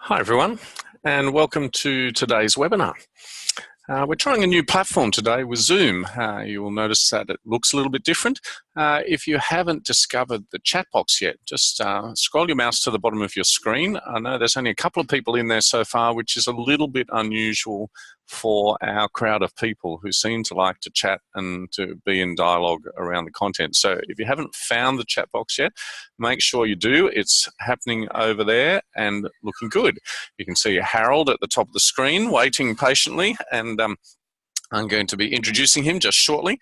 Hi everyone, and welcome to today's webinar. We're trying a new platform today with Zoom. You will notice that it looks a little bit different. If you haven't discovered the chat box yet, just scroll your mouse to the bottom of your screen. I know there's only a couple of people in there so far, which is a little bit unusual for our crowd of people who seem to like to chat and to be in dialogue around the content. So if you haven't found the chat box yet, make sure you do. It's happening over there and looking good. You can see Harold at the top of the screen waiting patiently, and I'm going to be introducing him just shortly.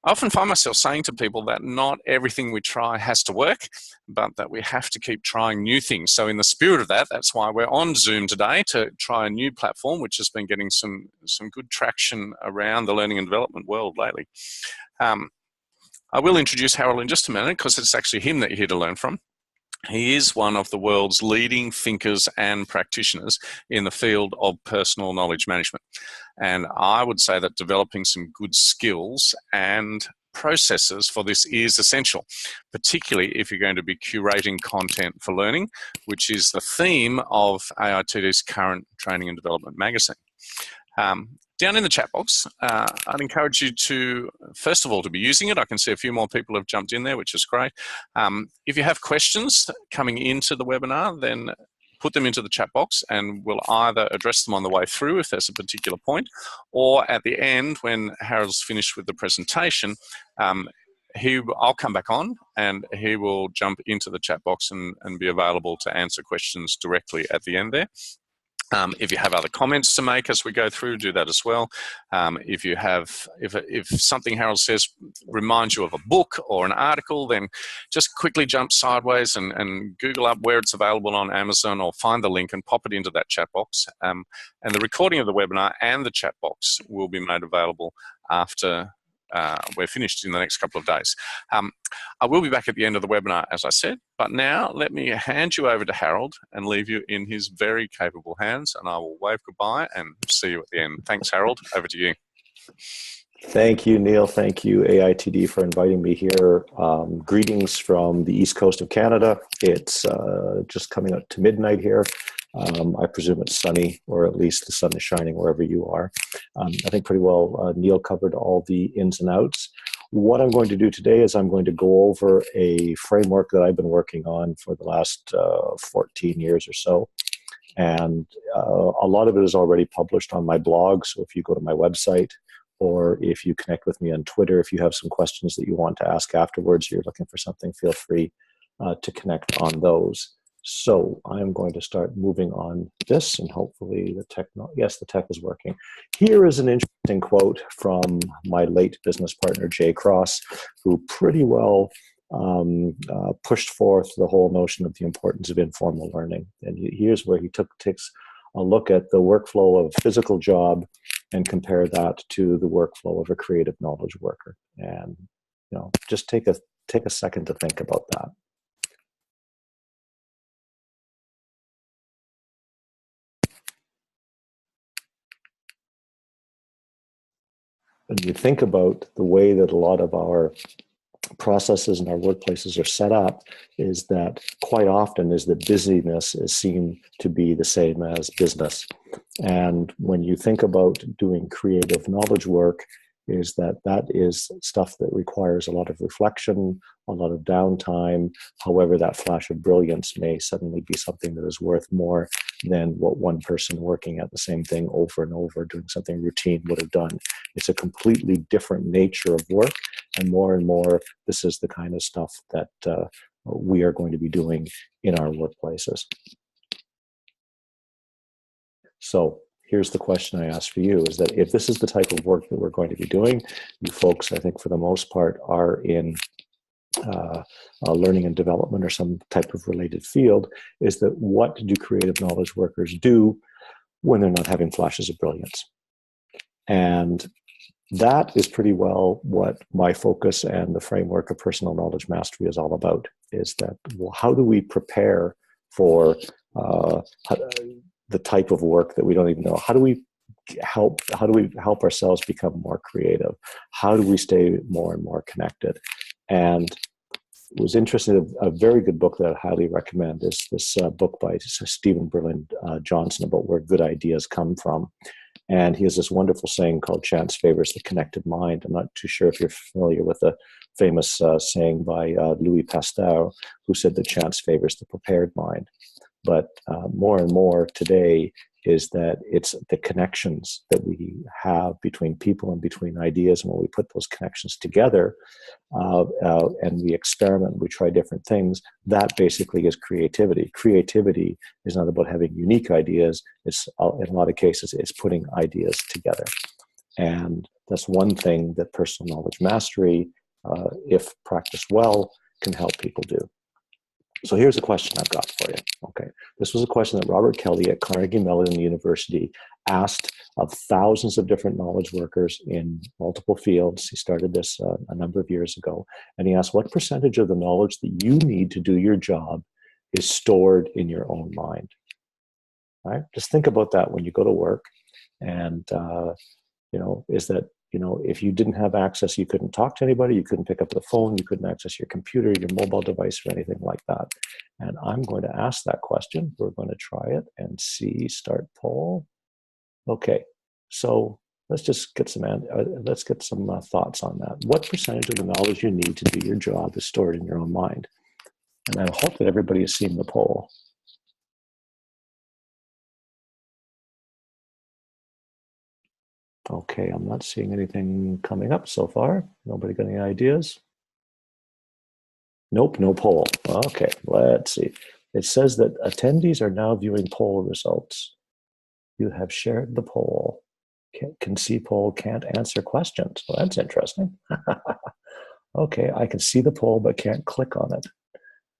I often find myself saying to people that not everything we try has to work, but that we have to keep trying new things. So in the spirit of that, that's why we're on Zoom today to try a new platform, which has been getting some good traction around the learning and development world lately. I will introduce Harold in just a minute because it's actually him that you're here to learn from. He is one of the world's leading thinkers and practitioners in the field of personal knowledge management. And I would say that developing some good skills and processes for this is essential, particularly if you're going to be curating content for learning, which is the theme of AITD's current Training and Development magazine. Down in the chat box, I'd encourage you to, first of all, to be using it. I can see a few more people have jumped in there, which is great. If you have questions coming into the webinar, then put them into the chat box and we'll either address them on the way through if there's a particular point, or at the end when Harold's finished with the presentation, I'll come back on and he will jump into the chat box and be available to answer questions directly at the end there. If you have other comments to make as we go through, do that as well. If something Harold says reminds you of a book or an article, then just quickly jump sideways and Google up where it's available on Amazon, or find the link and pop it into that chat box. And the recording of the webinar and the chat box will be made available after we're finished in the next couple of days. I will be back at the end of the webinar, as I said, but now let me hand you over to Harold and leave you in his very capable hands, and I will wave goodbye and see you at the end. Thanks, Harold. Over to you. Thank you, Neil. Thank you, AITD, for inviting me here. Greetings from the East Coast of Canada. It's just coming up to midnight here. I presume it's sunny, or at least the sun is shining wherever you are. I think pretty well Neil covered all the ins and outs. What I'm going to do today is I'm going to go over a framework that I've been working on for the last 14 years or so. And a lot of it is already published on my blog. So if you go to my website, or if you connect with me on Twitter, if you have some questions that you want to ask afterwards, you're looking for something, feel free to connect on those. So I'm going to start moving on this, and hopefully the tech is working. Here is an interesting quote from my late business partner, Jay Cross, who pretty well pushed forth the whole notion of the importance of informal learning. And here's where he takes a look at the workflow of a physical job and compare that to the workflow of a creative knowledge worker. And just take a second to think about that. When you think about the way that a lot of our processes and our workplaces are set up, is that quite often is that busyness is seen to be the same as business. And when you think about doing creative knowledge work, is that is stuff that requires a lot of reflection, a lot of downtime. However, that flash of brilliance may suddenly be something that is worth more than what one person working at the same thing over and over, doing something routine, would have done. It's a completely different nature of work, and more, this is the kind of stuff that we are going to be doing in our workplaces. So here's the question I ask for you, is that if this is the type of work that we're going to be doing, you folks, I think for the most part, are in learning and development or some type of related field, is that what do creative knowledge workers do when they're not having flashes of brilliance? And that is pretty well what my focus and the framework of personal knowledge mastery is all about, is that, well, how do we prepare for the type of work that we don't even know? How do we help ourselves become more creative? How do we stay more and more connected? And was interested in a very good book that I highly recommend is this book by Stephen Berlin Johnson about where good ideas come from. And he has this wonderful saying called chance favors the connected mind. I'm not too sure if you're familiar with the famous saying by Louis Pasteur, who said that chance favors the prepared mind. But more and more today is that it's the connections that we have between people and between ideas. And when we put those connections together and we experiment, we try different things, that basically is creativity. Creativity is not about having unique ideas. It's, in a lot of cases, it's putting ideas together. And that's one thing that personal knowledge mastery, if practiced well, can help people do. So here's a question I've got for you. Okay, this was a question that Robert Kelly at Carnegie Mellon University asked of thousands of different knowledge workers in multiple fields. He started this a number of years ago, and he asked, what percentage of the knowledge that you need to do your job is stored in your own mind? All right, just think about that when you go to work, and is that, if you didn't have access, you couldn't talk to anybody, you couldn't pick up the phone, you couldn't access your computer, your mobile device, or anything like that. And I'm going to ask that question. We're going to try it and see, start poll. Okay, so let's just get some thoughts on that. What percentage of the knowledge you need to do your job is stored in your own mind? And I hope that everybody has seen the poll. Okay, I'm not seeing anything coming up so far. Nobody got any ideas? Nope, no poll. Okay, let's see. It says that attendees are now viewing poll results. You have shared the poll. Can see poll, can't answer questions. Well, that's interesting. Okay, I can see the poll, but can't click on it.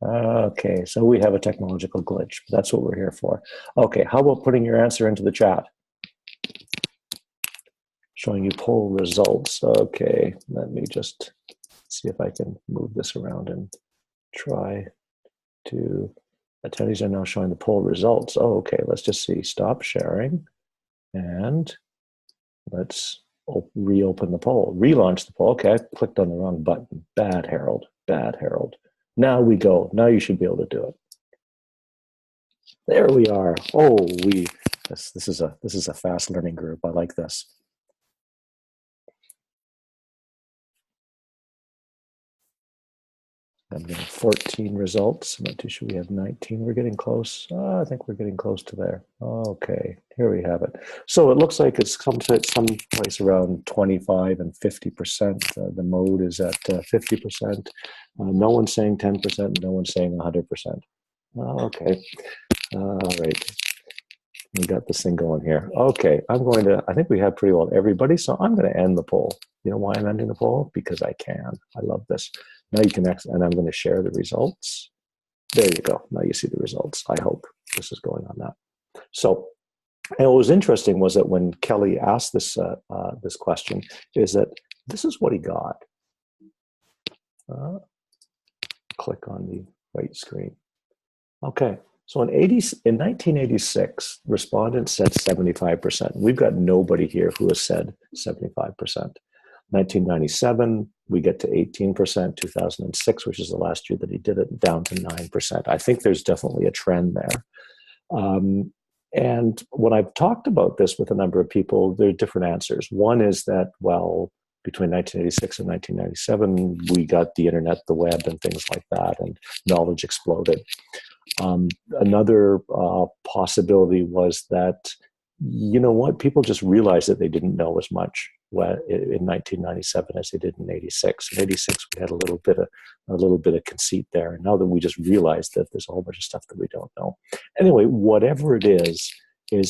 Okay, so we have a technological glitch. That's what we're here for. Okay, how about putting your answer into the chat? Showing you poll results. Okay, let me just see if I can move this around and try to, attendees are now showing the poll results. Oh, okay, let's just see, stop sharing, and let's reopen the poll, relaunch the poll. Okay, I clicked on the wrong button. Bad, Harold, bad, Harold. Now we go, now you should be able to do it. There we are. Oh, this is a fast learning group. I like this. I'm getting 14 results. I'm not too sure we have 19. We're getting close. I think we're getting close to there. Okay, here we have it. So it looks like it's come to some place around 25 and 50%. The mode is at 50%. No one's saying 10%. No one's saying 100%. Okay. All right. We got this thing going here. Okay, I think we have pretty well everybody, so I'm going to end the poll. You know why I'm ending the poll? Because I can. I love this. Now you can, and I'm going to share the results. There you go. Now you see the results. I hope this is going on that. So, and what was interesting was that when Kelly asked this this question, is that this is what he got. Click on the right screen. Okay. So in 1986, respondents said 75%. We've got nobody here who has said 75%. 1997, we get to 18%. 2006, which is the last year that he did it, down to 9%. I think there's definitely a trend there. And when I've talked about this with a number of people, there are different answers. One is that, well, between 1986 and 1997, we got the internet, the web, and things like that, and knowledge exploded. Another possibility was that, you know what, people just realized that they didn't know as much in 1997 as they did in 86. In 86, we had a little bit of conceit there, and now that we just realized that there's a whole bunch of stuff that we don't know. Anyway, whatever it is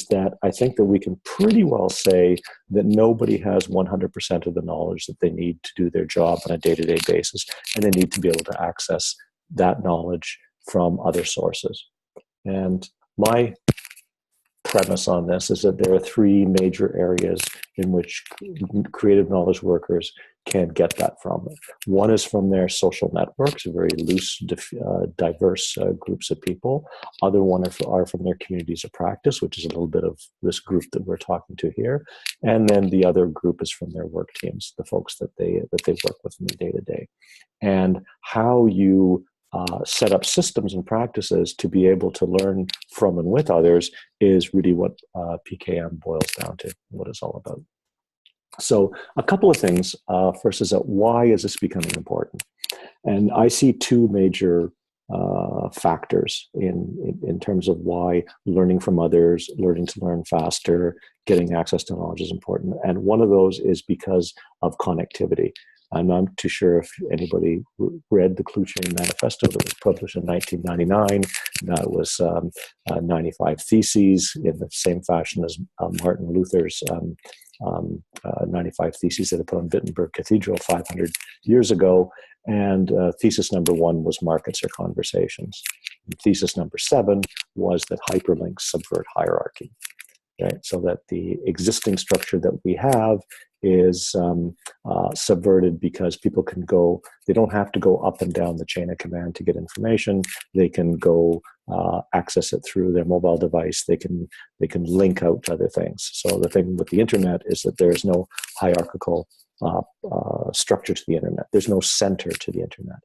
that I think that we can pretty well say that nobody has 100% of the knowledge that they need to do their job on a day-to-day basis, and they need to be able to access that knowledge from other sources. And my premise on this is that there are three major areas in which creative knowledge workers can get that from. One is from their social networks, very loose, diverse groups of people. Other one are from their communities of practice, which is a little bit of this group that we're talking to here. And then the other group is from their work teams, the folks that they work with in the day-to-day. And how you set up systems and practices to be able to learn from and with others is really what PKM boils down to, what it's all about. So a couple of things. First is that why is this becoming important? And I see two major factors in terms of why learning from others, learning to learn faster, getting access to knowledge is important. And one of those is because of connectivity. I'm not too sure if anybody read the Clue Chain Manifesto that was published in 1999. That was 95 Theses in the same fashion as Martin Luther's 95 Theses that are put on Wittenberg Cathedral 500 years ago. And thesis number 1 was markets or conversations. And thesis number 7 was that hyperlinks subvert hierarchy. Right? So that the existing structure that we have is subverted because people can go, they don't have to go up and down the chain of command to get information. They can go access it through their mobile device. They can link out to other things. So the thing with the internet is that there is no hierarchical structure to the internet. There's no center to the internet.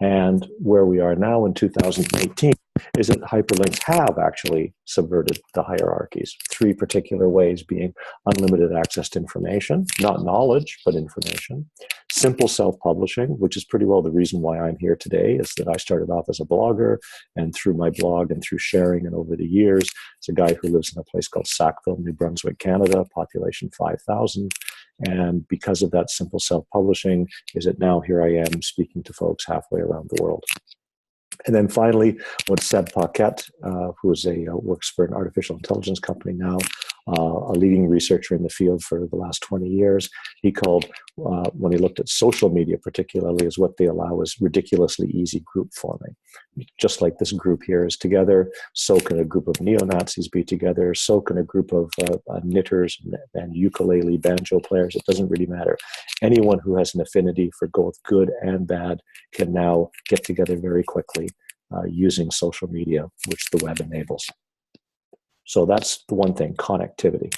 And where we are now in 2018 is that hyperlinks have actually subverted the hierarchies. 3 particular ways being unlimited access to information, not knowledge, but information. Simple self-publishing, which is pretty well the reason why I'm here today, is that I started off as a blogger, and through my blog and through sharing and over the years, as a guy who lives in a place called Sackville, New Brunswick, Canada, population 5,000. And because of that simple self-publishing, is that now here I am speaking to folks halfway around the world. And then finally, what Seb Paquette, who works for an artificial intelligence company now, a leading researcher in the field for the last 20 years, he called, when he looked at social media particularly, is what they allow is ridiculously easy group forming. Just like this group here is together, so can a group of neo-Nazis be together, so can a group of knitters and ukulele banjo players. It doesn't really matter. Anyone who has an affinity for both good and bad can now get together very quickly using social media, which the web enables. So that's the one thing, connectivity.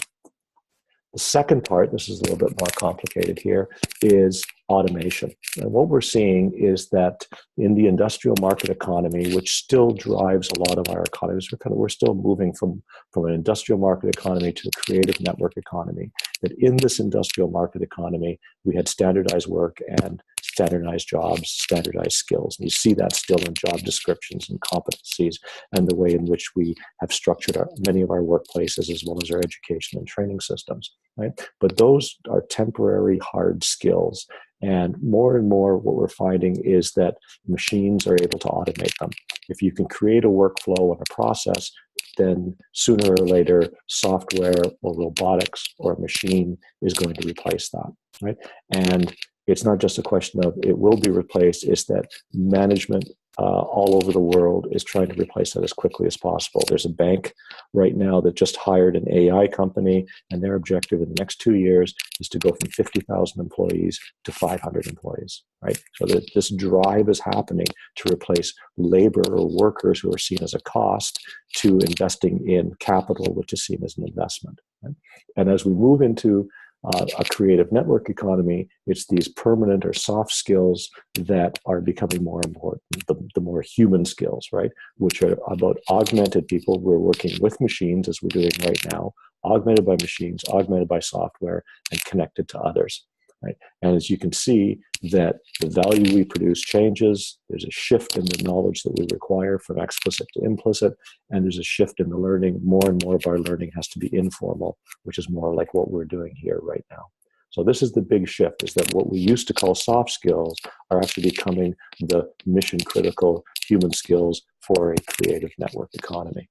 The second part, this is a little bit more complicated here, is automation. And what we're seeing is that in the industrial market economy, which still drives a lot of our economies, we're still moving from an industrial market economy to a creative network economy. That in this industrial market economy, we had standardized work and standardized jobs, standardized skills. And you see that still in job descriptions and competencies and the way in which we have structured many of our workplaces as well as our education and training systems, right? But those are temporary hard skills. And more what we're finding is that machines are able to automate them. If you can create a workflow and a process, then sooner or later, software or robotics or a machine is going to replace that, right? And it's not just a question of it will be replaced, it's that management all over the world is trying to replace that as quickly as possible. There's a bank right now that just hired an AI company, and their objective in the next 2 years is to go from 50,000 employees to 500 employees, right? So this drive is happening to replace labor or workers who are seen as a cost to investing in capital, which is seen as an investment, right? And as we move into a creative network economy, it's these permanent or soft skills that are becoming more important, the more human skills, right? Which are about augmented people. We're working with machines, as we're doing right now, augmented by machines, augmented by software, and connected to others, right? And as you can see, that the value we produce changes. There's a shift in the knowledge that we require from explicit to implicit, and there's a shift in the learning. More and more of our learning has to be informal, which is more like what we're doing here right now. So this is the big shift, is that what we used to call soft skills are actually becoming the mission critical human skills for a creative network economy.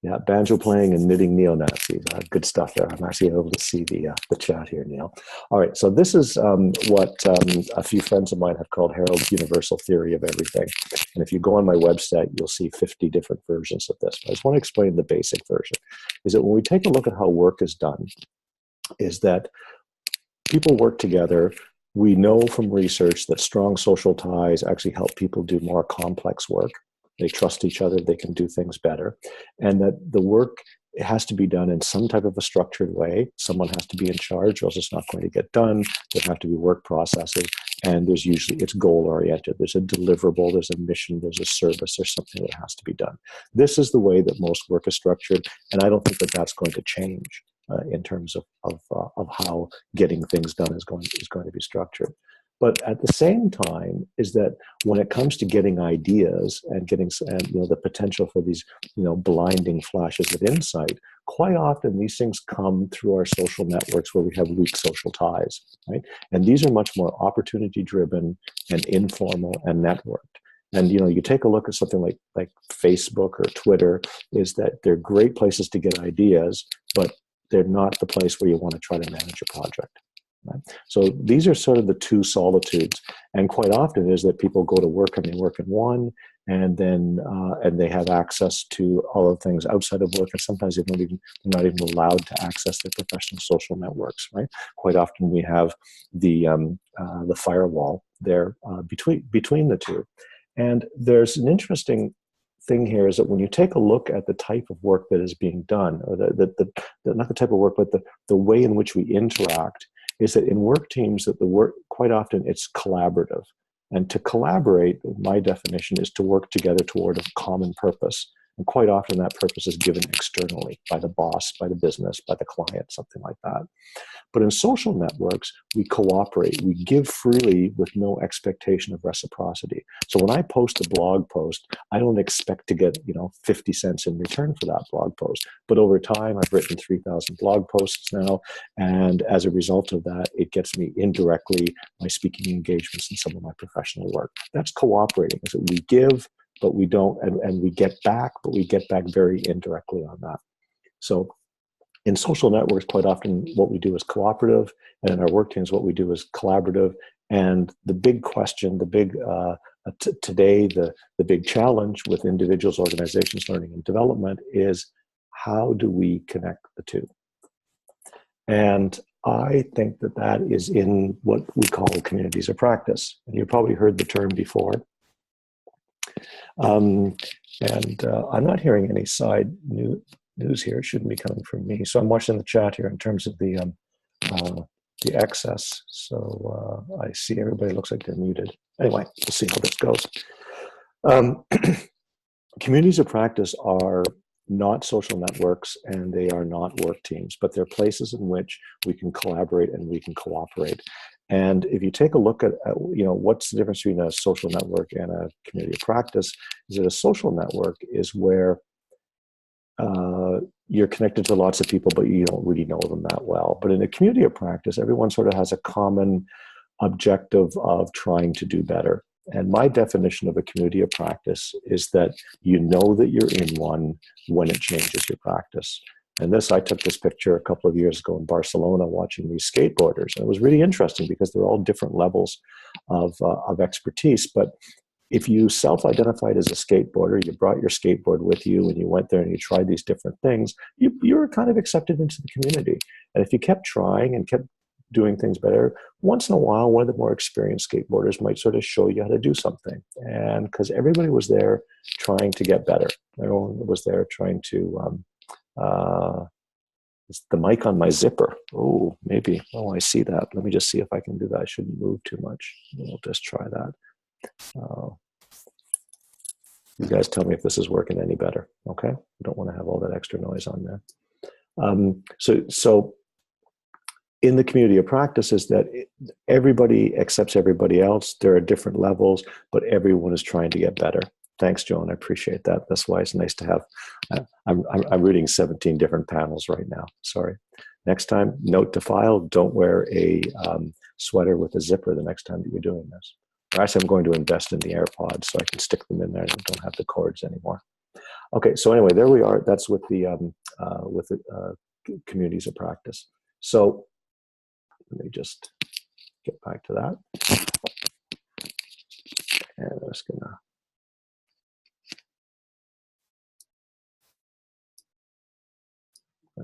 Yeah, banjo playing and knitting neo-Nazis. Good stuff there. I'm actually able to see the chat here, Neil. All right, so this is what a few friends of mine have called Harold's Universal Theory of Everything. And if you go on my website, you'll see 50 different versions of this. But I just want to explain the basic version. Is that when we take a look at how work is done, is that people work together, we know from research that strong social ties actually help people do more complex work. They trust each other, they can do things better, and that the work has to be done in some type of a structured way. Someone has to be in charge, or else it's not going to get done. There have to be work processes, and there's usually, it's goal oriented. There's a deliverable, there's a mission, there's a service, there's something that has to be done. This is the way that most work is structured, and I don't think that that's going to change in terms of how getting things done is going to be structured. But at the same time, is that when it comes to getting ideas and getting, and the potential for these blinding flashes of insight, quite often these things come through our social networks where we have weak social ties, right? And these are much more opportunity driven and informal and networked. And you take a look at something like Facebook or Twitter, is that they're great places to get ideas, but they're not the place where you want to try to manage a project. Right? So these are sort of the two solitudes, and quite often is that people go to work and they work in one, and then and they have access to all of things outside of work, and sometimes they're not even allowed to access their professional social networks. Right? Quite often we have the firewall there between the two, and there's an interesting thing here is that when you take a look at the type of work that is being done, or not the type of work, but the way in which we interact, is that in work teams, that the work, quite often it's collaborative. And to collaborate, my definition, is to work together toward a common purpose. And quite often that purpose is given externally by the boss, by the business, by the client, something like that. But in social networks, we cooperate. We give freely with no expectation of reciprocity. So when I post a blog post, I don't expect to get 50 cents in return for that blog post. But over time, I've written 3,000 blog posts now. And as a result of that, it gets me indirectly my speaking engagements and some of my professional work. That's cooperating. Is that we give, but we don't, and we get back, but we get back very indirectly on that. So in social networks, quite often what we do is cooperative, and in our work teams, what we do is collaborative. And the big question, today, the big challenge with individuals, organizations, learning and development is, how do we connect the two? And I think that is in what we call communities of practice. And you've probably heard the term before. I'm not hearing any side news here. It shouldn't be coming from me. So I'm watching the chat here in terms of the excess. So I see everybody looks like they're muted. Anyway, we'll see how this goes. Communities of practice are not social networks, and they are not work teams, but they're places in which we can collaborate and we can cooperate. And if you take a look at what's the difference between a social network and a community of practice, is that a social network is where you're connected to lots of people, but you don't really know them that well. But in a community of practice, everyone sort of has a common objective of trying to do better. And my definition of a community of practice is that you know that you're in one when it changes your practice. And I took this picture a couple of years ago in Barcelona watching these skateboarders. And it was really interesting because they're all different levels of expertise. But if you self-identified as a skateboarder, you brought your skateboard with you and you went there and you tried these different things, you were kind of accepted into the community. And if you kept trying and kept doing things better, once in a while, one of the more experienced skateboarders might sort of show you how to do something. And because everybody was there trying to get better. Everyone was there trying to, is the mic on my zipper? Oh, maybe. Oh, I see that. Let me just see if I can do that. I shouldn't move too much. We'll just try that. You guys tell me if this is working any better, okay? I don't want to have all that extra noise on there. So in the community of practice is that everybody accepts everybody else. There are different levels, but everyone is trying to get better. Thanks, Joan. I appreciate that. That's why it's nice to have. I'm reading 17 different panels right now. Sorry. Next time, note to file: don't wear a sweater with a zipper the next time that you're doing this. Or actually, I'm going to invest in the AirPods so I can stick them in there and don't have the cords anymore. Okay, so anyway, there we are. That's with the communities of practice. So let me just get back to that. And I'm just gonna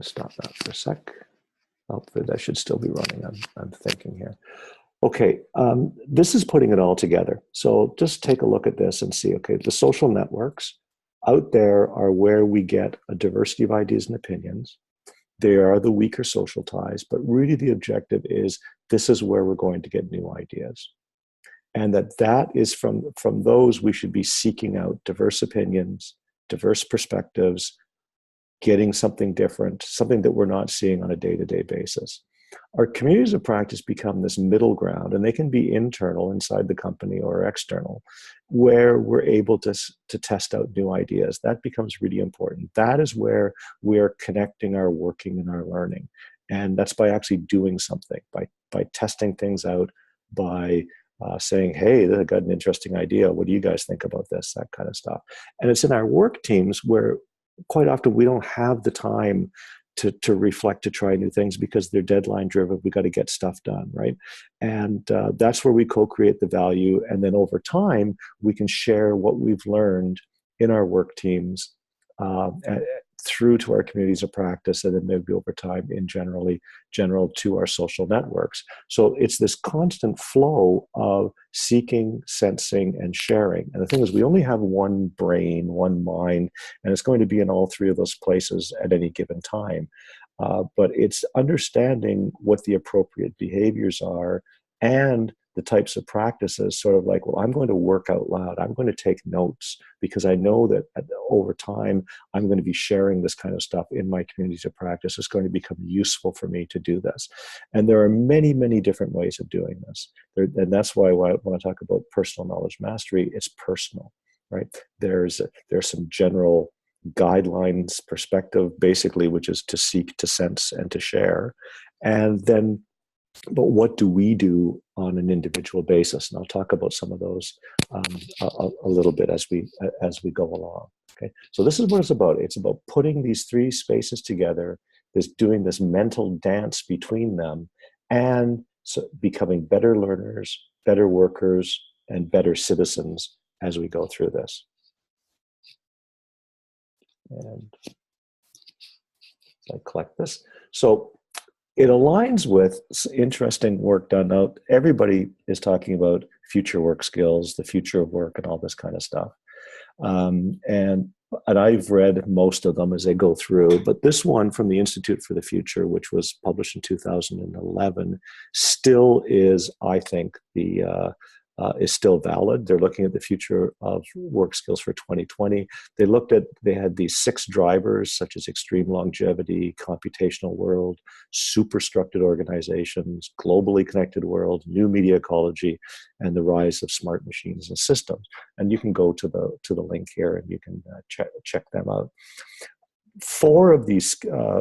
stop that for a sec. Hopefully that should still be running. I'm thinking here. Okay, this is putting it all together. So just take a look at this and see, okay, the social networks out there are where we get a diversity of ideas and opinions. They are the weaker social ties, but really the objective is this is where we're going to get new ideas. And that is from those we should be seeking out diverse opinions, diverse perspectives, getting something different, something that we're not seeing on a day-to-day basis. Our communities of practice become this middle ground, and they can be internal inside the company or external, where we're able to test out new ideas. That becomes really important. That is where we are connecting our working and our learning. And that's by actually doing something, by testing things out, by saying, hey, I got an interesting idea. What do you guys think about this? That kind of stuff. And it's in our work teams where quite often we don't have the time to reflect, to try new things because they're deadline driven. We got to get stuff done, right? And that's where we co-create the value. And then over time, we can share what we've learned in our work teams through to our communities of practice, and then maybe over time in general to our social networks. So it's this constant flow of seeking, sensing, and sharing. And the thing is, we only have one brain, one mind, and it's going to be in all three of those places at any given time. But it's understanding what the appropriate behaviors are and the types of practices, sort of like, well, I'm going to work out loud. I'm going to take notes because I know that over time, I'm going to be sharing this kind of stuff in my communities of practice. It's going to become useful for me to do this. And there are many, many different ways of doing this. And that's why when I talk about personal knowledge mastery, it's personal, right? There's some general guidelines perspective, basically, which is to seek, to sense, and to share. And then, but what do we do on an individual basis? And I'll talk about some of those a little bit as we go along. Okay, so this is what it's about. It's about putting these three spaces together, doing this mental dance between them, and so becoming better learners, better workers, and better citizens as we go through this. And I collect this. So it aligns with interesting work done. Now, everybody is talking about future work skills, the future of work, and all this kind of stuff. And I've read most of them as they go through, but this one from the Institute for the Future, which was published in 2011, still is, I think, is still valid. They're looking at the future of work skills for 2020. They had these 6 drivers, such as extreme longevity, computational world, superstructured organizations, globally connected world, new media ecology, and the rise of smart machines and systems. And you can go to the link here and you can check them out. 4 of these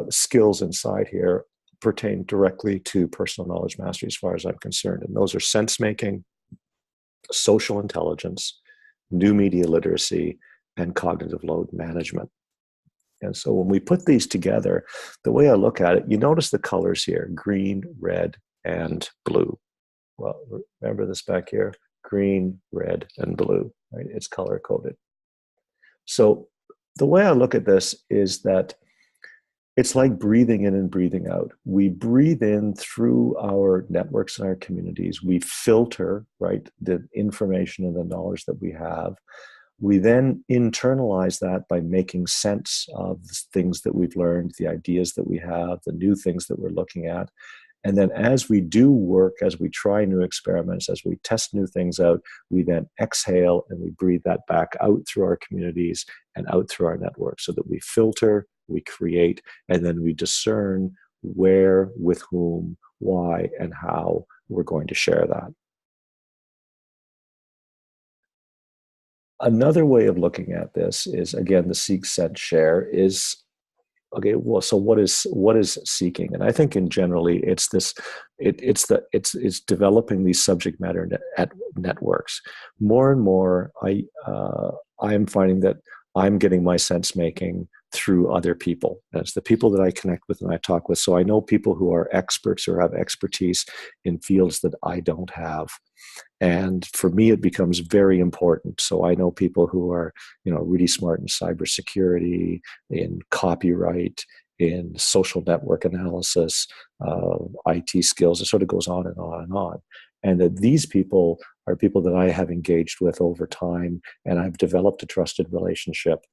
skills inside here pertain directly to personal knowledge mastery as far as I'm concerned. And those are sense making, social intelligence, new media literacy, and cognitive load management. And so when we put these together, the way I look at it, you notice the colors here, green, red, and blue. Well, remember this back here, green, red, and blue, right? It's color coded. So the way I look at this is that it's like breathing in and breathing out. We breathe in through our networks and our communities. We filter, right, the information and the knowledge that we have. We then internalize that by making sense of the things that we've learned, the ideas that we have, the new things that we're looking at. And then as we do work, as we try new experiments, as we test new things out, we then exhale and we breathe that back out through our communities and out through our networks so that we filter, we create, and then we discern where, with whom, why, and how we're going to share that. Another way of looking at this is, again, the seek, sense, share is, okay, well, so what is seeking? And I think in generally it's this, it's developing these subject matter networks. More and more, I am finding that I'm getting my sense making through other people. That's the people that I connect with and I talk with. So I know people who are experts or have expertise in fields that I don't have. And for me, it becomes very important. So I know people who are, really smart in cybersecurity, in copyright, in social network analysis, IT skills. It sort of goes on and on and on. And that these people are people that I have engaged with over time, and I've developed a trusted relationship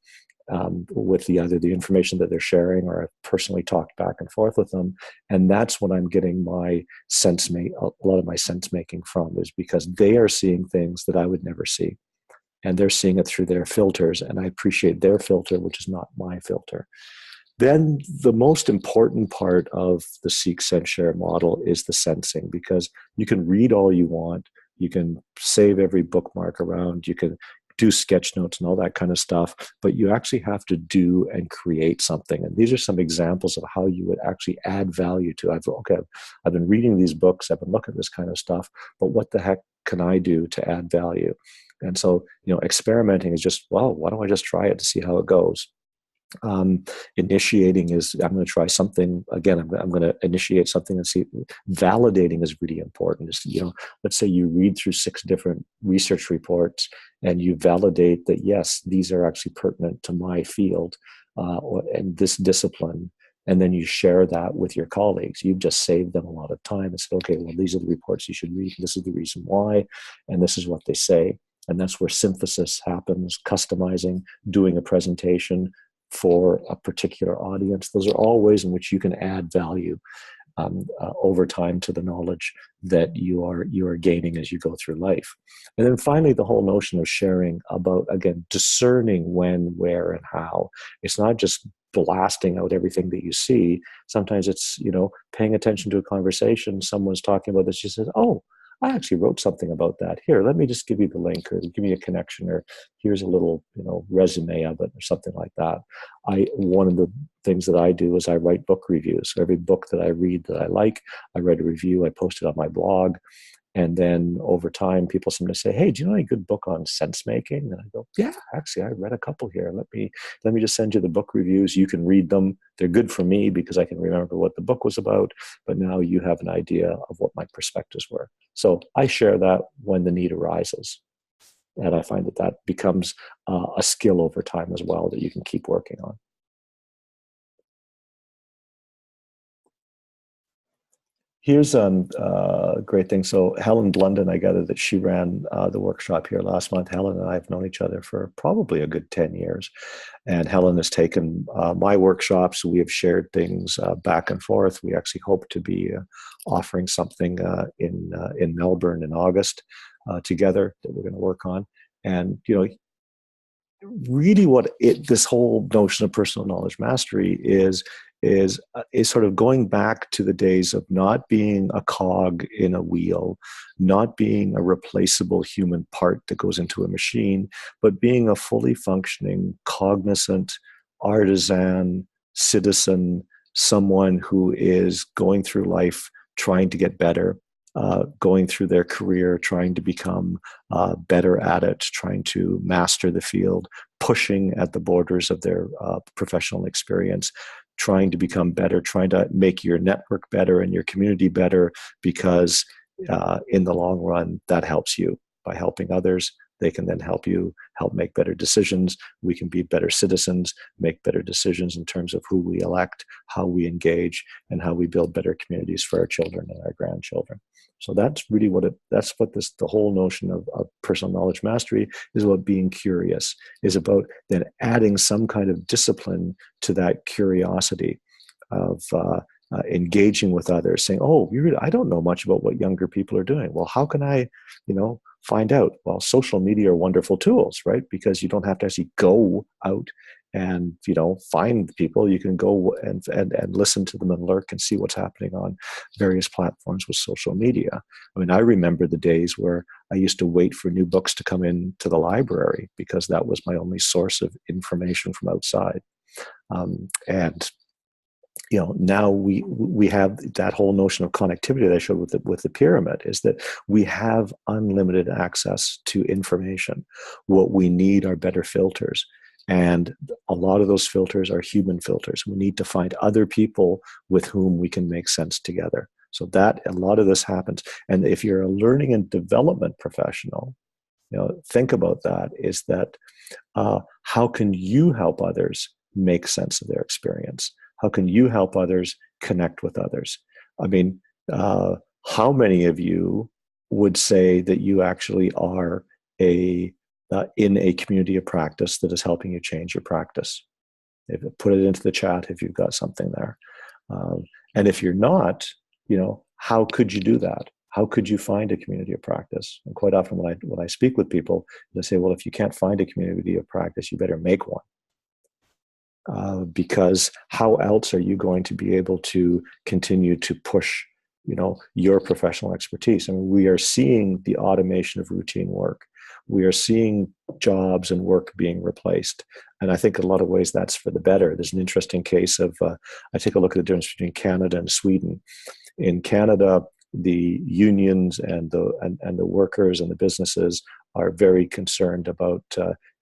with either the information that they're sharing, or I've personally talked back and forth with them. And that's when I'm getting my a lot of my sense making from, is because they are seeing things that I would never see. And they're seeing it through their filters, and I appreciate their filter, which is not my filter. Then the most important part of the seek, sense, share model is the sensing, because you can read all you want, you can save every bookmark around, you can do sketch notes and all that kind of stuff, but you actually have to do and create something. And these are some examples of how you would actually add value to. I've been reading these books, I've been looking at this kind of stuff, but what the heck can I do to add value? And so, experimenting is just, well, why don't I just try it to see how it goes? Initiating is, I'm going to try something again. I'm going to initiate something and see. Validating is really important. Let's say you read through 6 different research reports and you validate that, yes, these are actually pertinent to my field and this discipline. And then you share that with your colleagues. You've just saved them a lot of time and said, okay, well, these are the reports you should read. This is the reason why. And this is what they say. And that's where synthesis happens, customizing, doing a presentation for a particular audience. Those are all ways in which you can add value over time to the knowledge that you are gaining as you go through life. And then finally, the whole notion of sharing about, again, discerning when, where, and how. It's not just blasting out everything that you see. Sometimes it's, paying attention to a conversation. Someone's talking about this. She says, oh, I actually wrote something about that. Here, let me just give you the link, or give me a connection, or here's a little, resume of it, or something like that. One of the things that I do is I write book reviews. So every book that I read that I like, I write a review, I post it on my blog. And then over time, people sometimes say, hey, do you know any good book on sense making? And I go, yeah, actually, I read a couple here. Let me just send you the book reviews. You can read them. They're good for me because I can remember what the book was about. But now you have an idea of what my perspectives were. So I share that when the need arises. And I find that becomes a skill over time as well that you can keep working on. Here's a great thing. So Helen Blunden, I gather that she ran the workshop here last month. Helen and I have known each other for probably a good 10 years. And Helen has taken my workshops. We have shared things back and forth. We actually hope to be offering something in Melbourne in August together that we're going to work on. And, really what this whole notion of personal knowledge mastery is sort of going back to the days of not being a cog in a wheel, not being a replaceable human part that goes into a machine, but being a fully functioning, cognizant, artisan, citizen, someone who is going through life trying to get better, going through their career, trying to become better at it, trying to master the field, pushing at the borders of their professional experience, trying to become better, trying to make your network better and your community better, because in the long run, that helps you. By helping others, they can then help make better decisions. We can be better citizens, make better decisions in terms of who we elect, how we engage, and how we build better communities for our children and our grandchildren. So that's really the whole notion of personal knowledge mastery is about. Being curious is about then adding some kind of discipline to that curiosity of engaging with others, saying, oh, I don't know much about what younger people are doing. Well, how can I, find out? Well, social media are wonderful tools, right? Because you don't have to actually go out and, find people. You can go and listen to them and lurk and see what's happening on various platforms with social media. I mean, I remember the days where I used to wait for new books to come into the library because that was my only source of information from outside. And now we have that whole notion of connectivity that I showed with the pyramid, is that we have unlimited access to information. What we need are better filters. And a lot of those filters are human filters. We need to find other people with whom we can make sense together. So that a lot of this happens. And if you're a learning and development professional, think about that, is that how can you help others make sense of their experience? How can you help others connect with others? I mean, how many of you would say that you actually are in a community of practice that is helping you change your practice? Put it into the chat if you've got something there. And if you're not, how could you do that? How could you find a community of practice? And quite often when I speak with people, they say, well, if you can't find a community of practice, you better make one. Because how else are you going to be able to continue to push, your professional expertise? I mean, we are seeing the automation of routine work. We are seeing jobs and work being replaced. And I think in a lot of ways that's for the better. There's an interesting case of, I take a look at the difference between Canada and Sweden. In Canada, the unions and the workers and the businesses are very concerned about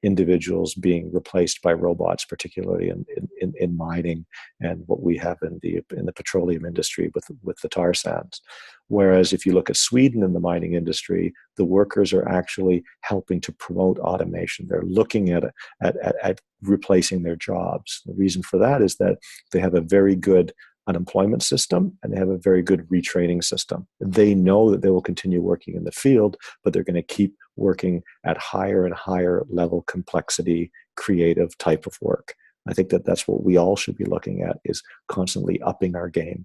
individuals being replaced by robots, particularly in mining and what we have in the petroleum industry with the tar sands. Whereas if you look at Sweden in the mining industry, the workers are actually helping to promote automation. They're looking at replacing their jobs. The reason for that is that they have a very good unemployment system and they have a very good retraining system. They know that they will continue working in the field, but they're going to keep working at higher and higher level complexity, creative type of work. I think that that's what we all should be looking at, is constantly upping our game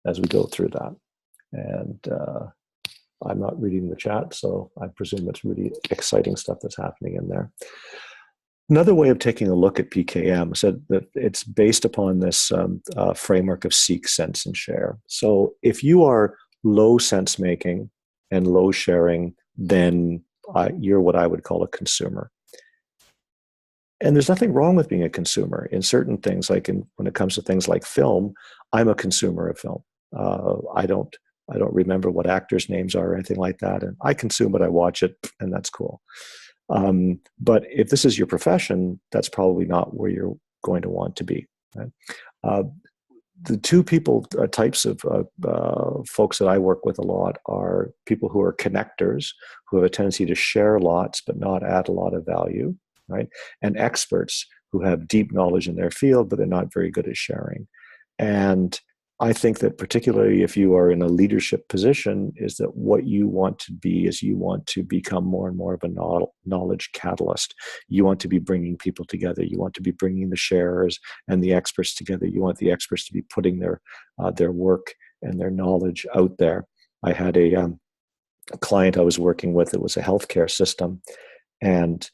as we go through that. And I'm not reading the chat, so I presume it's really exciting stuff that's happening in there. Another way of taking a look at PKM is that it's based upon this framework of seek, sense, and share. So if you are low sense making and low sharing, then you're what I would call a consumer. And there's nothing wrong with being a consumer in certain things. Like when it comes to things like film, I'm a consumer of film. I don't remember what actors' names are or anything like that, and I consume it, I watch it, and that's cool. But if this is your profession, that's probably not where you're going to want to be. Right? The two types of folks that I work with a lot are people who are connectors, who have a tendency to share lots but not add a lot of value, right? And experts who have deep knowledge in their field, but they're not very good at sharing. And I think that particularly if you are in a leadership position, is that what you want to be is you want to become more and more of a knowledge catalyst. You want to be bringing people together. You want to be bringing the sharers and the experts together. You want the experts to be putting their work and their knowledge out there. I had a client I was working with. It was a healthcare system, and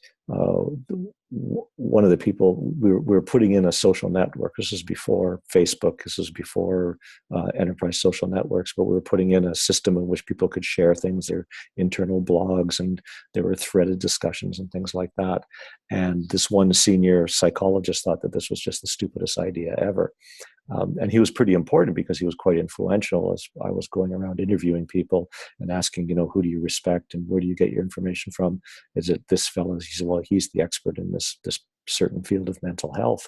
one of the people, we were putting in a social network. This was before Facebook. This was before enterprise social networks, but we were putting in a system in which people could share things, their internal blogs, and there were threaded discussions and things like that. And this one senior psychologist thought that this was just the stupidest idea ever. And he was pretty important because he was quite influential as I was going around interviewing people and asking, who do you respect and where do you get your information from? Is it this fellow? He said, well, he's the expert in this certain field of mental health.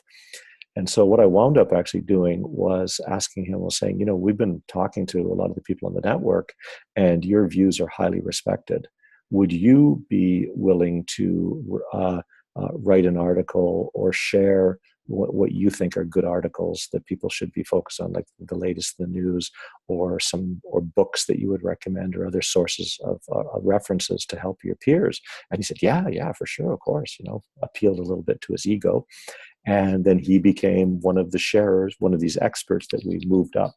And so what I wound up actually doing was asking him, saying, we've been talking to a lot of the people on the network and your views are highly respected. Would you be willing to write an article or share what you think are good articles that people should be focused on, like the latest in the news, or books that you would recommend, or other sources of references to help your peers? And he said, yeah, for sure, of course. Appealed a little bit to his ego, and then he became one of the sharers, one of these experts that we moved up,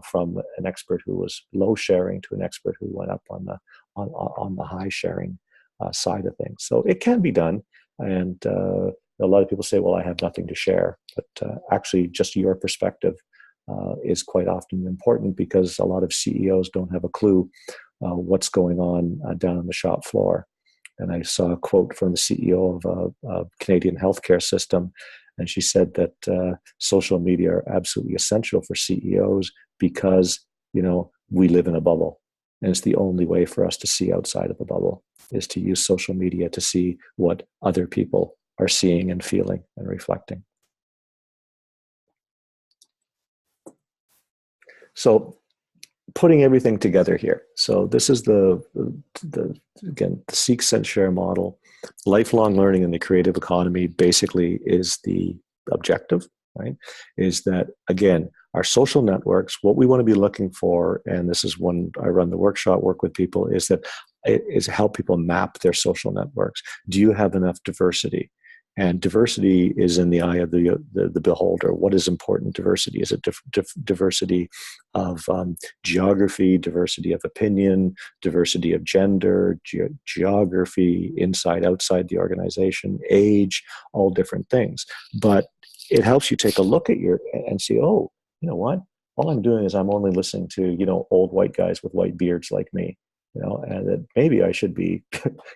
from an expert who was low sharing to an expert who went up on the high sharing side of things. So it can be done, and a lot of people say, well, I have nothing to share. But actually, just your perspective is quite often important, because a lot of CEOs don't have a clue what's going on down on the shop floor. And I saw a quote from the CEO of a Canadian healthcare system, and she said that social media are absolutely essential for CEOs because, we live in a bubble. And it's the only way for us to see outside of the bubble, is to use social media to see what other people are seeing and feeling and reflecting. So putting everything together here. So this is the seek, sense, share model. Lifelong learning in the creative economy basically is the objective, right, is that, again, our social networks, what we want to be looking for, and this is when I run the workshop, work with people, is that it is help people map their social networks. Do you have enough diversity? And diversity is in the eye of the beholder. What is important diversity? Is it diversity of geography, diversity of opinion, diversity of gender, geography, inside, outside the organization, age, all different things. But it helps you take a look at and see, oh, you know what? All I'm doing is I'm only listening to, old white guys with white beards like me. And that maybe I should be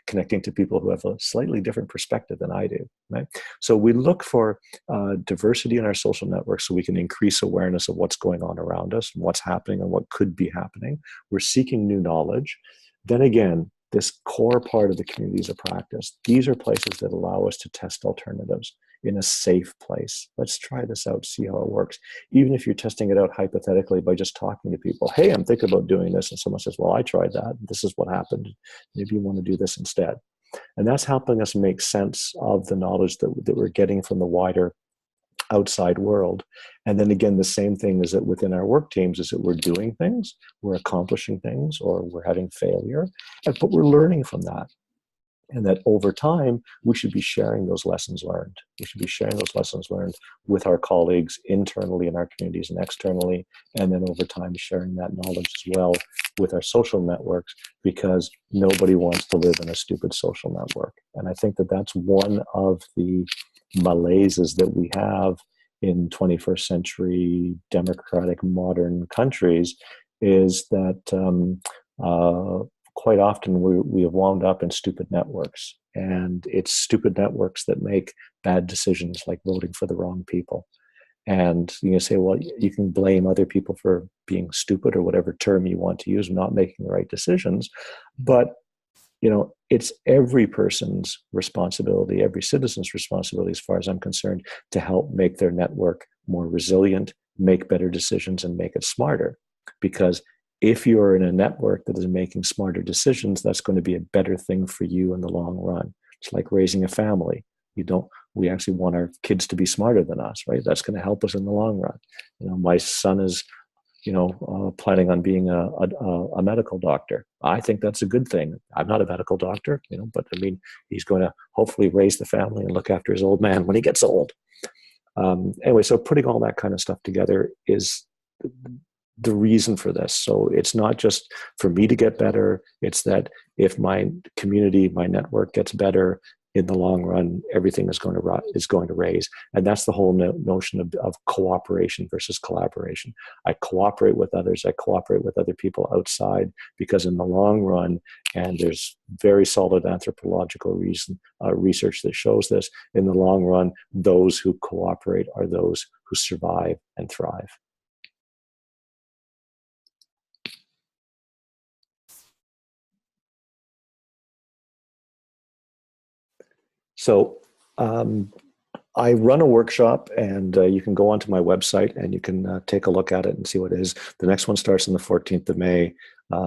connecting to people who have a slightly different perspective than I do, right? So we look for diversity in our social networks so we can increase awareness of what's going on around us and what's happening and what could be happening. We're seeking new knowledge. Then again, this core part of the communities of practice, these are places that allow us to test alternatives in a safe place. Let's try this out, see how it works. Even if you're testing it out hypothetically by just talking to people, hey, I'm thinking about doing this. And someone says, well, I tried that. This is what happened. Maybe you want to do this instead. And that's helping us make sense of the knowledge that we're getting from the wider outside world. And then again, the same thing is that within our work teams is that we're doing things, we're accomplishing things, or we're having failure, but we're learning from that. And that over time, we should be sharing those lessons learned. We should be sharing those lessons learned with our colleagues internally in our communities and externally, and then over time sharing that knowledge as well with our social networks, because nobody wants to live in a stupid social network. And I think that that's one of the malaises that we have in 21st century democratic modern countries, is that quite often we have wound up in stupid networks, and it's stupid networks that make bad decisions like voting for the wrong people. And you can say, well, you can blame other people for being stupid or whatever term you want to use, not making the right decisions. But, it's every person's responsibility, every citizen's responsibility, as far as I'm concerned, to help make their network more resilient, make better decisions, and make it smarter. Because if you're in a network that is making smarter decisions, that's going to be a better thing for you in the long run. It's like raising a family. We actually want our kids to be smarter than us, right? That's going to help us in the long run. My son is, planning on being a medical doctor. I think that's a good thing. I'm not a medical doctor, but I mean, he's going to hopefully raise the family and look after his old man when he gets old. Anyway, so putting all that kind of stuff together is the reason for this. So it's not just for me to get better. It's that if my community, my network gets better, in the long run, everything is going to raise. And that's the whole notion of cooperation versus collaboration. I cooperate with others. I cooperate with other people outside, because in the long run, and there's very solid anthropological research that shows this, in the long run, those who cooperate are those who survive and thrive. So I run a workshop, and you can go onto my website and you can take a look at it and see what it is. The next one starts on the 14th of May.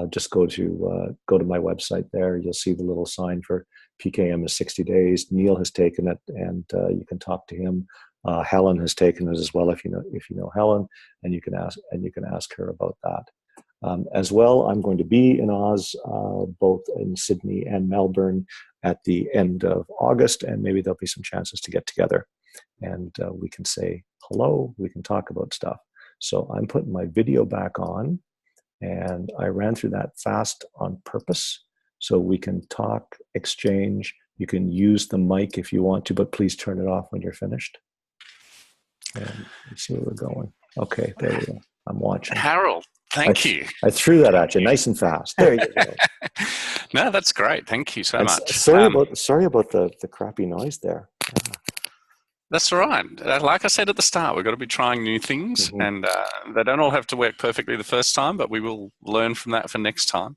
Just go to my website there. You'll see the little sign for PKM is 60 days. Neil has taken it, and you can talk to him. Helen has taken it as well, if you know Helen, and you can ask her about that. As well, I'm going to be in Oz, both in Sydney and Melbourne at the end of August, and maybe there'll be some chances to get together, and we can say hello, we can talk about stuff. So I'm putting my video back on, and I ran through that fast on purpose so we can talk, exchange. You can use the mic if you want to, but please turn it off when you're finished. And let's see where we're going. Okay, there we go. I'm watching. Harold, thank you. I threw that at you nice and fast. There you go. No, that's great. Thank you so much. Sorry about the crappy noise there. That's all right. Like I said at the start, we've got to be trying new things, and they don't all have to work perfectly the first time, but we will learn from that for next time.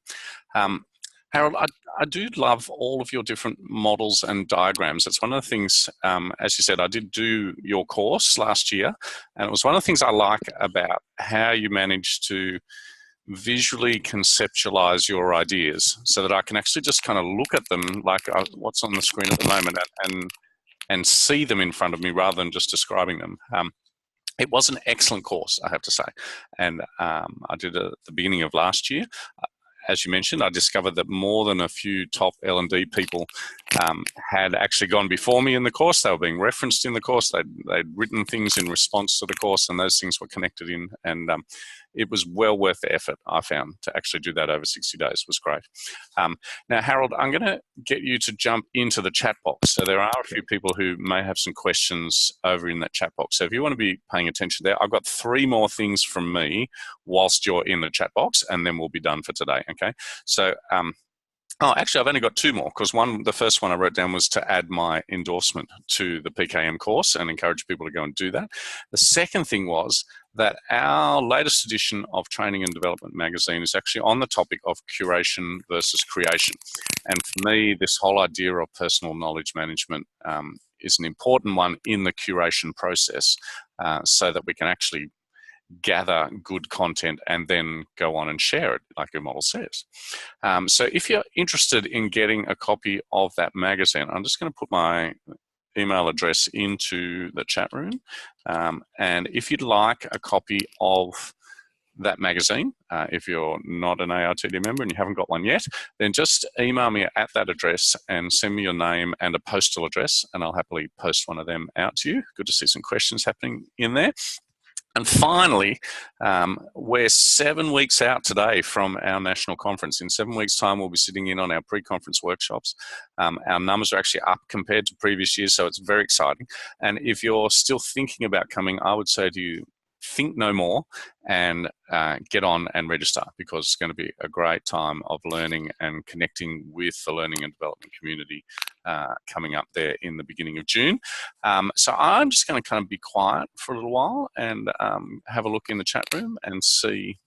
Harold, I do love all of your different models and diagrams. It's one of the things, as you said, I did do your course last year, and it was one of the things I like about how you managed to visually conceptualize your ideas so that I can actually just kind of look at them like what's on the screen at the moment and and see them in front of me rather than just describing them. It was an excellent course, I have to say, and I did it at the beginning of last year. As you mentioned, I discovered that more than a few top L&D people had actually gone before me in the course. They were being referenced in the course. They'd written things in response to the course, and those things were connected in. And it was well worth the effort, I found, to actually do that over 60 days. It was great. Now, Harold, I'm going to get you to jump into the chat box. So there are a few people who may have some questions over in that chat box. So if you want to be paying attention there, I've got 3 more things from me whilst you're in the chat box, and then we'll be done for today, okay? So, oh, actually, I've only got 2 more, because the first one I wrote down was to add my endorsement to the PKM course and encourage people to go and do that. The second thing was that our latest edition of Training and Development magazine is actually on the topic of curation versus creation. And for me, this whole idea of personal knowledge management is an important one in the curation process, so that we can actually gather good content and then go on and share it, like your model says. So if you're interested in getting a copy of that magazine, I'm just going to put my email address into the chat room. And if you'd like a copy of that magazine, if you're not an AITD member and you haven't got one yet, then just email me at that address and send me your name and a postal address, and I'll happily post one of them out to you. Good to see some questions happening in there. And finally, we're 7 weeks out today from our national conference. In 7 weeks' time, we'll be sitting in on our pre-conference workshops. Our numbers are actually up compared to previous years, so it's very exciting. And if you're still thinking about coming, I would say to you, think no more and get on and register, because it's going to be a great time of learning and connecting with the learning and development community coming up there in the beginning of June. So I'm just going to kind of be quiet for a little while and have a look in the chat room and see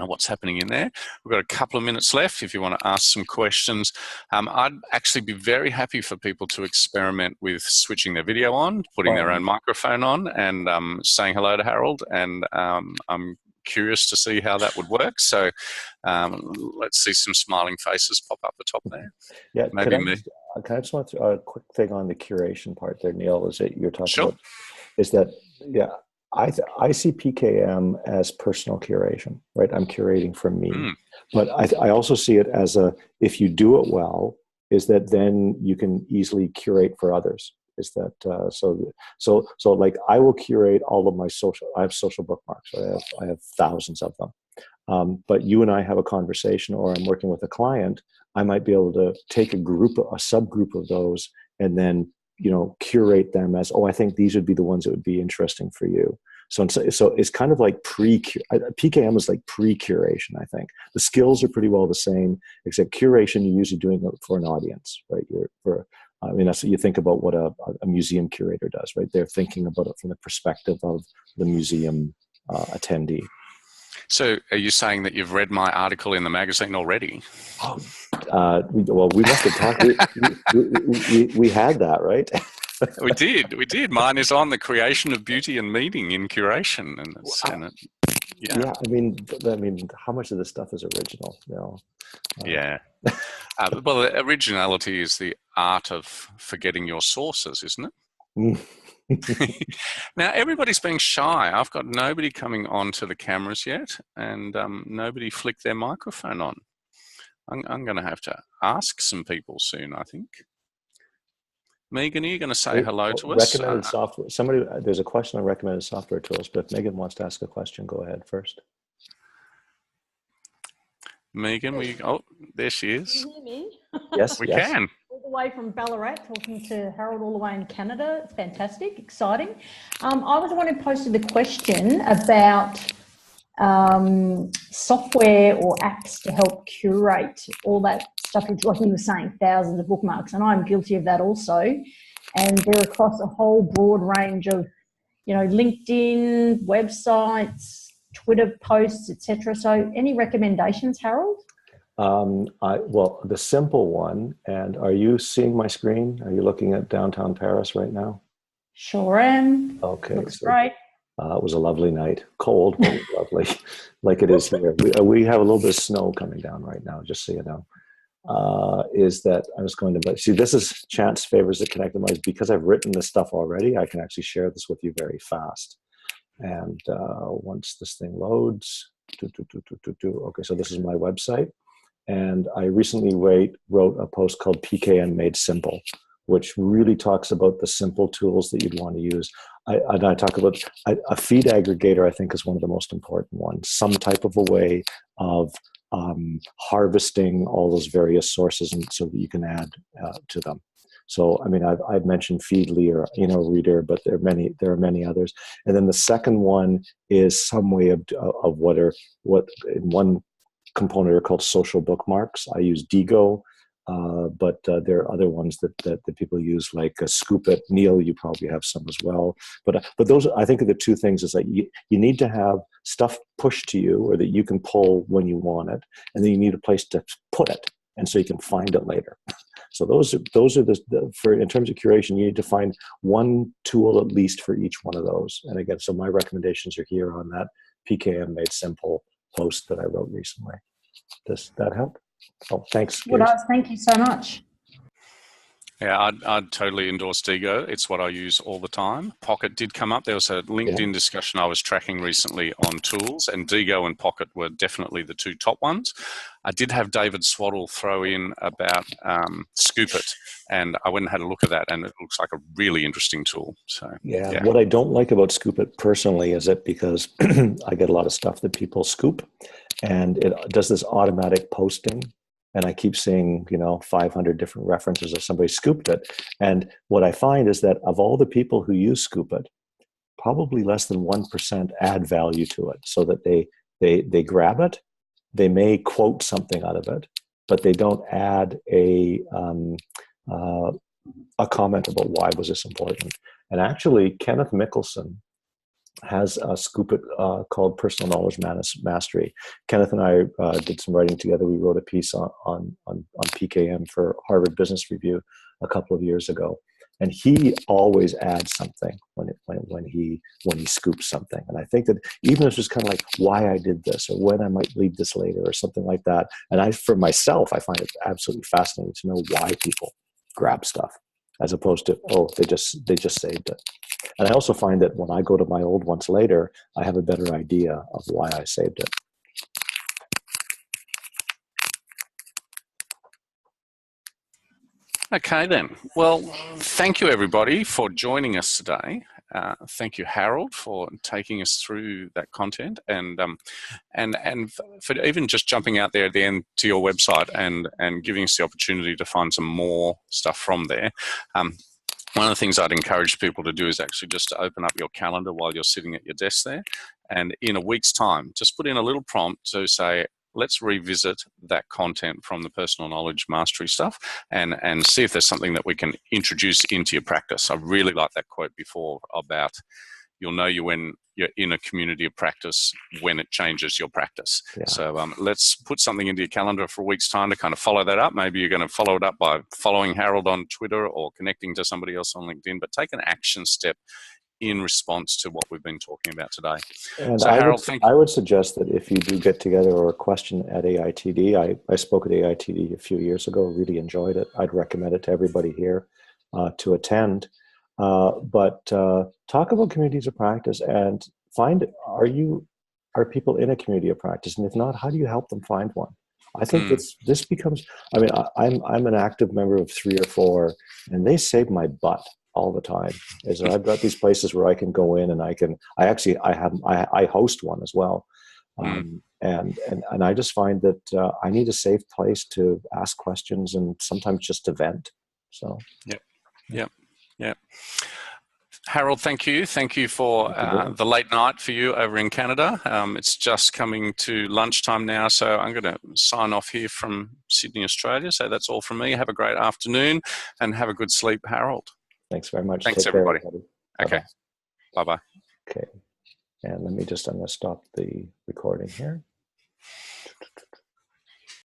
what's happening in there. We've got a couple of minutes left if you want to ask some questions. I'd actually be very happy for people to experiment with switching their video on, putting their own microphone on, and saying hello to Harold. And I'm curious to see how that would work. So let's see some smiling faces pop up the top there. Yeah, maybe me. Can I just want to throw a quick thing on the curation part there, Neil? Is it you're talking about? Is that, yeah, I see PKM as personal curation, right? I'm curating for me. But I also see it as if you do it well, is that then you can easily curate for others. Is that so like I will curate all of my I have social bookmarks. I have thousands of them. But you and I have a conversation, or I'm working with a client, I might be able to take a subgroup of those, and then curate them as, I think these would be the ones that would be interesting for you. So it's kind of like PKM is like pre-curation, I think. The skills are pretty well the same, except curation, you're usually doing it for an audience, right? That's what you think about what a museum curator does, right? They're thinking about it from the perspective of the museum attendee. So are you saying that you've read my article in the magazine already? Well, we must have talked. We had that, right? We did. Mine is on the creation of beauty and meaning in curation, yeah. I mean, how much of this stuff is original? Yeah. Well, originality is the art of forgetting your sources, isn't it? Now, everybody's being shy. I've got nobody coming onto the cameras yet, and nobody flicked their microphone on. I'm going to have to ask some people soon, I think. Megan, are you going to say hello to us? Recommended software. There's a question on recommended software tools, but if Megan wants to ask a question, go ahead first. Megan, there she is. Can you hear me? Yes, we can. All the way from Ballarat, talking to Harold all the way in Canada. Fantastic, exciting. I was the one who posted the question about software or apps to help curate all that stuff, like you were saying, thousands of bookmarks, and I'm guilty of that also. And they're across a whole broad range of, LinkedIn, websites, Twitter posts, etc. So any recommendations, Harold? Well, the simple one, and are you seeing my screen? Are you looking at downtown Paris right now? Sure am. Okay. Looks great. It was a lovely night. Cold, but lovely, like it is here. We have a little bit of snow coming down right now, just so you know. is that I was going to see, this is chance favors the connected minds. Because I've written this stuff already, I can actually share this with you very fast. And once this thing loads, okay, so this is my website. And I recently wrote a post called PKM Made Simple, which really talks about the simple tools that you'd want to use. And I talk about a feed aggregator, I think, is one of the most important ones. Some type of a way of harvesting all those various sources, and so that you can add to them. So, I mean, I've mentioned Feedly or Reader, but there are many others. And then the second one is some way of what in one component are called social bookmarks. I use Digo, but there are other ones that people use, like Scoop It. Neil, you probably have some as well. But those, I think, are the two things: is that you need to have stuff pushed to you, or that you can pull when you want it, and then you need a place to put it, and so you can find it later. So those are for, in terms of curation, you need to find one tool at least for each one of those. And again, so my recommendations are here on that PKM Made Simple post that I wrote recently. Does that help? Oh, thanks. Well, thank you so much. Yeah, I'd totally endorse Digo. It's what I use all the time. Pocket did come up. There was a LinkedIn discussion I was tracking recently on tools, and Digo and Pocket were definitely the two top ones. I did have David Swaddle throw in about Scoop It, and I went and had a look at that, and it looks like a really interesting tool. So yeah. What I don't like about Scoop It personally is that because I get a lot of stuff that people scoop, and it does this automatic posting. And I keep seeing, 500 different references of somebody scooped it. And what I find is that of all the people who use Scoop It, probably less than 1% add value to it, so that they grab it, they may quote something out of it, but they don't add a comment about why was this important. And actually, Kenneth Mickelson has a Scoop It called Personal Knowledge Mastery. Kenneth and I did some writing together. We wrote a piece on PKM for Harvard Business Review a couple of years ago, and he always adds something when he scoops something. And I think that even if it's just kind of like why I did this, or when I might leave this later, or something like that. And for myself, I find it absolutely fascinating to know why people grab stuff, as opposed to, oh, they just saved it. And I also find that when I go to my old ones later, I have a better idea of why I saved it. Okay then. Well, thank you everybody for joining us today. Thank you, Harold, for taking us through that content, and for even just jumping out there at the end to your website and giving us the opportunity to find some more stuff from there. One of the things I'd encourage people to do is actually just to open up your calendar while you're sitting at your desk there, and in a week's time, just put in a little prompt to say, let's revisit that content from the personal knowledge mastery stuff and see if there's something that we can introduce into your practice. I really like that quote before about you'll know you when you're in a community of practice when it changes your practice. Yeah. So let's put something into your calendar for a week's time to kind of follow that up. Maybe you're going to follow it up by following Harold on Twitter or connecting to somebody else on LinkedIn, but take an action step in response to what we've been talking about today. And so Harold, I would suggest that if you do get together or a question at AITD, I spoke at AITD a few years ago, really enjoyed it. I'd recommend it to everybody here to attend. But talk about communities of practice and find, are people in a community of practice? And if not, how do you help them find one? I think this becomes, I mean, I'm an active member of 3 or 4, and they save my butt all the time. Is that I've got these places where I can go in and I host one as well. And I just find that I need a safe place to ask questions and sometimes just to vent. So, yeah. Harold, thank you. Thank you for the late night for you over in Canada. It's just coming to lunchtime now, so I'm going to sign off here from Sydney, Australia. So that's all from me. Have a great afternoon and have a good sleep, Harold. Thanks very much. Thanks, everybody. Okay. Bye-bye. Okay. And I'm going to stop the recording here.